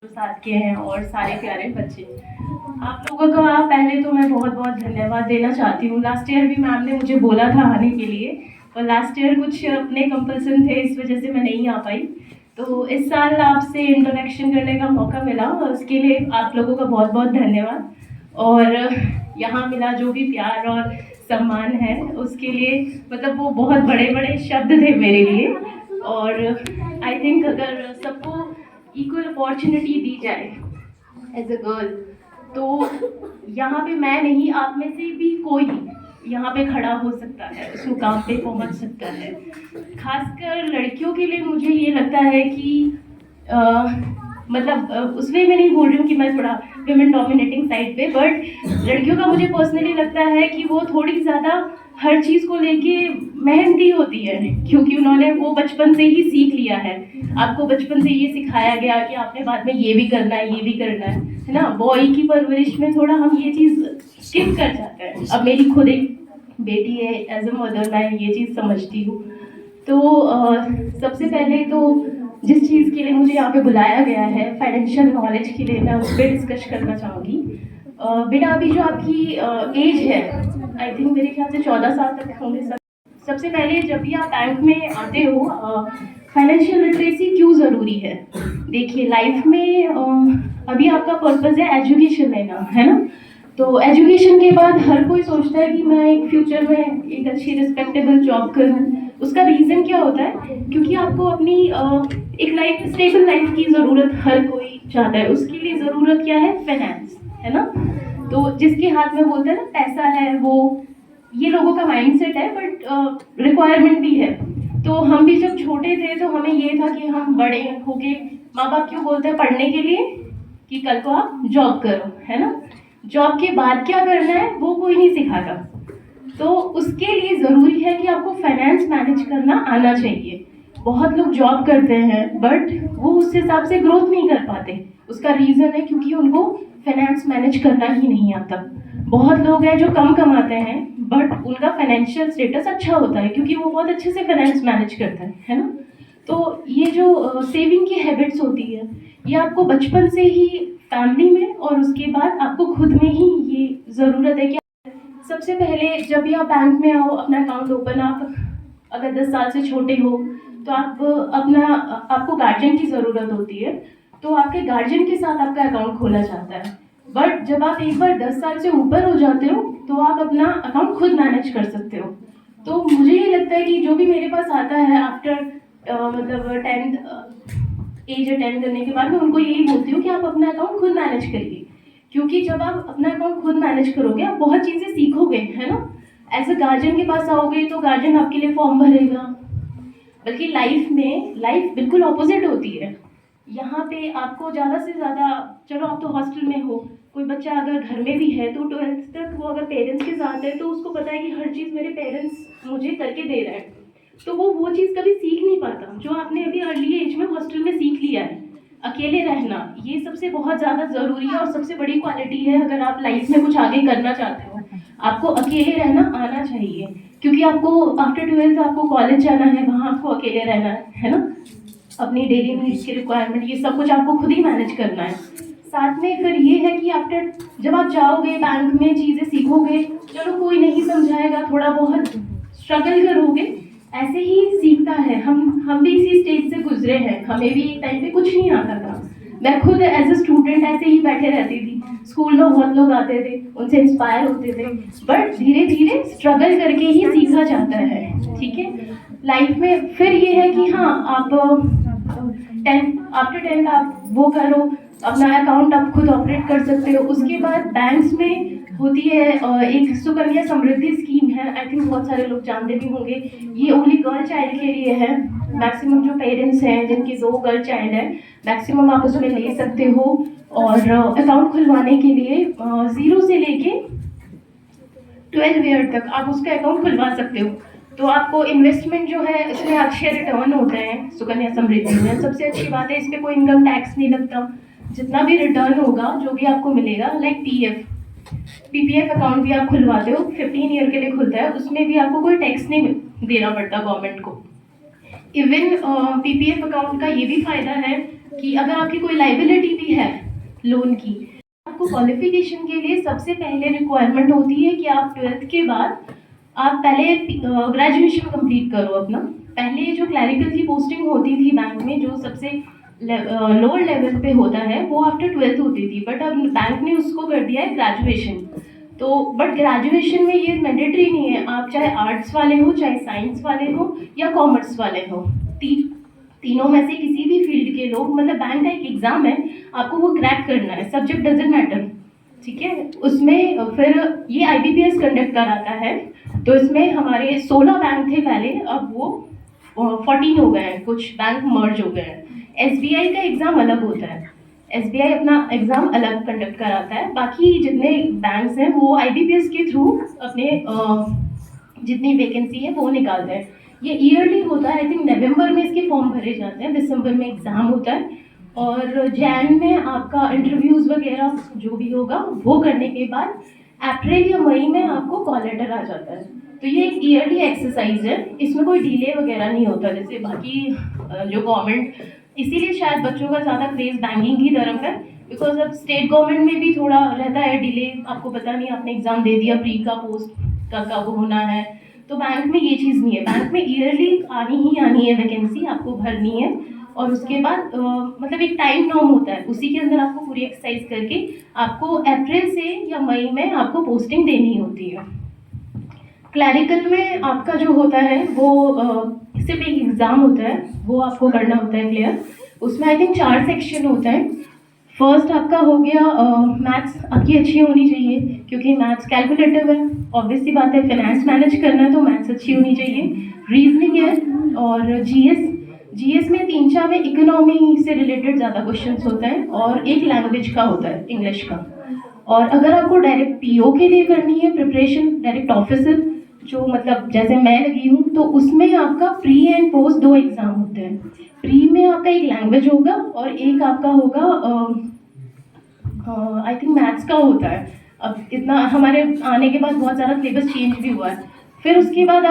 साथ के हैं और सारे प्यारे बच्चे। आप लोगों का पहले तो मैं बहुत बहुत धन्यवाद देना चाहती हूँ। लास्ट ईयर भी मैम ने मुझे बोला था आने के लिए, और लास्ट ईयर कुछ अपने कंपल्सन थे, इस वजह से मैं नहीं आ पाई। तो इस साल आपसे इंटरेक्शन करने का मौका मिला और उसके लिए आप लोगों का बहुत बहुत धन्यवाद। और यहाँ मिला जो भी प्यार और सम्मान है उसके लिए, मतलब वो बहुत बड़े बड़े शब्द थे मेरे लिए। और आई थिंक अगर सबको इक्वल अपॉर्चुनिटी दी जाए एज अ गर्ल, तो यहाँ पे मैं नहीं, आप में से भी कोई यहाँ पे खड़ा हो सकता है, उस मुकाम पे पहुँच सकता है। खासकर लड़कियों के लिए मुझे ये लगता है कि मतलब उस वे में नहीं बोल रही हूँ कि मैं थोड़ा विमेन डोमिनेटिंग साइड पे, बट लड़कियों का मुझे पर्सनली लगता है कि वो थोड़ी ज़्यादा हर चीज़ को लेके मेहनती होती है, क्योंकि उन्होंने वो बचपन से ही सीख लिया है। आपको बचपन से ये सिखाया गया कि आपने बाद में ये भी करना है, ये भी करना है ना। बॉय की परवरिश में थोड़ा हम ये चीज़ स्किप कर जाते हैं। अब मेरी खुद एक बेटी है, एज अ मदर मैं ये चीज़ समझती हूँ। तो सबसे पहले तो जिस चीज़ के लिए मुझे यहाँ पे बुलाया गया है, फाइनेंशियल नॉलेज के लिए, मैं उस पर डिस्कस करना चाहूँगी। बेटा अभी जो आपकी एज है, आई थिंक मेरे ख्याल से 14 साल तक होंगे सब। सबसे पहले जब भी आप बैंक में आते हो, फाइनेंशियल लिटरेसी क्यों ज़रूरी है? देखिए लाइफ में अभी आपका पर्पज़ है एजुकेशन लेना, है ना। तो एजुकेशन के बाद हर कोई सोचता है कि मैं एक फ्यूचर में एक अच्छी रिस्पेक्टेबल जॉब करूँ। उसका रीज़न क्या होता है? क्योंकि आपको अपनी एक लाइफ, स्टेबल लाइफ की ज़रूरत हर कोई चाहता है। उसके लिए ज़रूरत क्या है? फाइनेंस, है ना। तो जिसके हाथ में बोलते हैं ना पैसा है, वो ये लोगों का माइंडसेट है, बट रिक्वायरमेंट भी है। तो हम भी जब छोटे थे तो हमें ये था कि हम बड़े होके, माँ बाप क्यों बोलते हैं पढ़ने के लिए कि कल को आप जॉब करो, है ना। जॉब के बाद क्या करना है वो कोई नहीं सिखाता। तो उसके लिए ज़रूरी है कि आपको फाइनेंस मैनेज करना आना चाहिए। बहुत लोग जॉब करते हैं बट वो उस हिसाब से ग्रोथ नहीं कर पाते। उसका रीज़न है क्योंकि उनको फाइनेंस मैनेज करना ही नहीं आता। बहुत लोग हैं जो कम कमाते हैं बट उनका फाइनेंशियल स्टेटस अच्छा होता है क्योंकि वो बहुत अच्छे से फाइनेंस मैनेज करता है ना। तो ये जो सेविंग की हैबिट्स होती है, ये आपको बचपन से ही फैमिली में और उसके बाद आपको खुद में ही ये ज़रूरत है कि सबसे पहले जब भी आप बैंक में आओ, अपना अकाउंट ओपन, आप अगर 10 साल से छोटे हो तो आप आपको गार्जियन की ज़रूरत होती है। तो आपके गार्जियन के साथ आपका अकाउंट खोला जाता है। बट जब आप एक बार 10 साल से ऊपर हो जाते हो तो आप अपना अकाउंट खुद मैनेज कर सकते हो। तो मुझे ये लगता है कि जो भी मेरे पास आता है आफ्टर मतलब 10th एज अटेंड करने के बाद, मैं उनको यही बोलती हूँ कि आप अपना अकाउंट खुद मैनेज करिए। क्योंकि जब आप अपना अकाउंट खुद मैनेज करोगे आप बहुत चीज़ें सीखोगे, है ना। एज अ गार्जियन के पास आओगे तो गार्जियन आपके लिए फॉर्म भरेगा, बल्कि लाइफ में लाइफ बिल्कुल ऑपोजिट होती है। यहाँ पे आपको ज़्यादा से ज़्यादा, चलो आप तो हॉस्टल में हो, कोई बच्चा अगर घर में भी है तो 12th तक वो अगर पेरेंट्स के साथ है तो उसको पता है कि हर चीज़ मेरे पेरेंट्स मुझे करके दे रहे हैं। तो वो चीज़ कभी सीख नहीं पाता जो आपने अभी अर्ली एज में हॉस्टल में सीख लिया है। अकेले रहना ये सबसे बहुत ज़्यादा ज़रूरी है और सबसे बड़ी क्वालिटी है अगर आप लाइफ में कुछ आगे करना चाहते हो। आपको अकेले रहना आना चाहिए, क्योंकि आपको आफ्टर 12th आपको कॉलेज जाना है, वहाँ आपको अकेले रहना है ना। अपनी डेली नीड्स की रिक्वायरमेंट ये सब कुछ आपको खुद ही मैनेज करना है। साथ में फिर ये है कि आफ्टर जब आप जाओगे बैंक में चीज़ें सीखोगे, चलो कोई नहीं समझाएगा, थोड़ा बहुत स्ट्रगल करोगे, ऐसे ही सीखता है। हम भी इसी स्टेज से गुजरे हैं, हमें भी एक टाइम पे कुछ नहीं आता था। मैं खुद एज अ स्टूडेंट ऐसे ही बैठे रहती थी, स्कूल में बहुत लोग आते थे, उनसे इंस्पायर होते थे, बट धीरे धीरे स्ट्रगल करके ही सीखा जाता है, ठीक है। लाइफ में फिर ये है कि हाँ आप 10th आफ्टर 10th आप वो करो, अपना अकाउंट आप खुद ऑपरेट कर सकते हो। उसके बाद बैंक्स में होती है एक सुकन्या समृद्धि स्कीम है, आई थिंक बहुत सारे लोग जानते भी होंगे। ये ओनली गर्ल चाइल्ड के लिए है। मैक्सिमम जो पेरेंट्स हैं जिनकी 2 गर्ल चाइल्ड है, मैक्सिमम आप उसमें ले सकते हो। और अकाउंट खुलवाने के लिए 0 से लेके 12 ईयर तक आप उसका अकाउंट खुलवा सकते हो। तो आपको इन्वेस्टमेंट जो है इसमें अच्छे रिटर्न होते हैं सुकन्या समृद्धि में। सबसे अच्छी बात है इस पर कोई इनकम टैक्स नहीं लगता। जितना भी रिटर्न होगा जो भी आपको मिलेगा, लाइक पीपीएफ अकाउंट भी आप खुलवाते हो, 15 ईयर के लिए खुलता है, उसमें भी आपको कोई टैक्स नहीं देना पड़ता गवर्नमेंट को। इवन पीपीएफ अकाउंट का ये भी फायदा है कि अगर आपकी कोई लाइबिलिटी भी है लोन की। आपको क्वालिफिकेशन के लिए सबसे पहले रिक्वायरमेंट होती है कि आप 12th के बाद आप पहले ग्रेजुएशन कंप्लीट करो अपना। पहले जो क्लैरिकल की पोस्टिंग होती थी बैंक में, जो सबसे लोअर लेवल पे होता है, वो आफ्टर 12th होती थी, बट अब बैंक ने उसको कर दिया है ग्रेजुएशन। तो बट ग्रेजुएशन में ये मैंडेटरी नहीं है, आप चाहे आर्ट्स वाले हो, चाहे साइंस वाले हो या कॉमर्स वाले हो, तीनों में से किसी भी फील्ड के लोग, मतलब बैंक का एक एग्ज़ाम है, आपको वो क्रैक करना है, सब्जेक्ट डजेंट मैटर, ठीक है। उसमें फिर ये IBPS कंडक्ट कराता है। तो इसमें हमारे 16 बैंक थे पहले, अब वो 14 हो गए हैं, कुछ बैंक मर्ज हो गए हैं। SBI का एग्ज़ाम अलग होता है, SBI अपना एग्ज़ाम अलग कंडक्ट कराता है। बाकी जितने बैंक्स हैं वो IBPS के थ्रू अपने जितनी वैकेंसी है वो निकालते हैं। ये ईयरली होता है, आई थिंक नवंबर में इसके फॉर्म भरे जाते हैं, दिसंबर में एग्ज़ाम होता है, और जैन में आपका इंटरव्यूज़ वगैरह जो भी होगा वो करने के बाद अप्रैल या मई में आपको कॉल लेटर आ जाता है। तो ये एक ईयरली एक्सरसाइज है, इसमें कोई डिले वगैरह नहीं होता जैसे बाकी जो गवर्नमेंट, इसीलिए शायद बच्चों का ज़्यादा क्रेज़ बैंकिंग की तरफ है, बिकॉज अब स्टेट गवर्नमेंट में भी थोड़ा रहता है डिले, आपको पता नहीं आपने एग्ज़ाम दे दिया, प्री का पोस्ट का कब होना है। तो बैंक में ये चीज़ नहीं है, बैंक में ईयरली आनी ही आनी है वैकेंसी, आपको भरनी है, और उसके बाद मतलब एक टाइम नॉर्म होता है, उसी के अंदर आपको पूरी एक्सरसाइज करके आपको अप्रैल से या मई में आपको पोस्टिंग देनी होती है। क्लैरिकल में आपका जो होता है वो सिर्फ एक एग्ज़ाम होता है, वो आपको करना होता है क्लियर। उसमें आई थिंक 4 सेक्शन होते हैं। फर्स्ट आपका हो गया मैथ्स आपकी अच्छी होनी चाहिए, क्योंकि मैथ्स कैलकुलेटिव है, ऑब्वियस सी बात है, फाइनेंस मैनेज करना है तो मैथ्स अच्छी होनी चाहिए। रीजनिंग है, और जीएस में 3-4 में इकोनॉमी से रिलेटेड ज़्यादा क्वेश्चंस होते हैं, और एक लैंग्वेज का होता है, इंग्लिश का। और अगर आपको डायरेक्ट PO के लिए करनी है प्रिपरेशन, डायरेक्ट ऑफिसर, जो मतलब जैसे मैं लगी हूँ, तो उसमें आपका प्री एंड पोस्ट 2 एग्ज़ाम होते हैं। प्री में आपका एक लैंग्वेज होगा और एक आपका होगा आई थिंक मैथ्स का होता है। अब इतना हमारे आने के बाद बहुत ज़्यादा सिलेबस चेंज भी हुआ है। फिर उसके बाद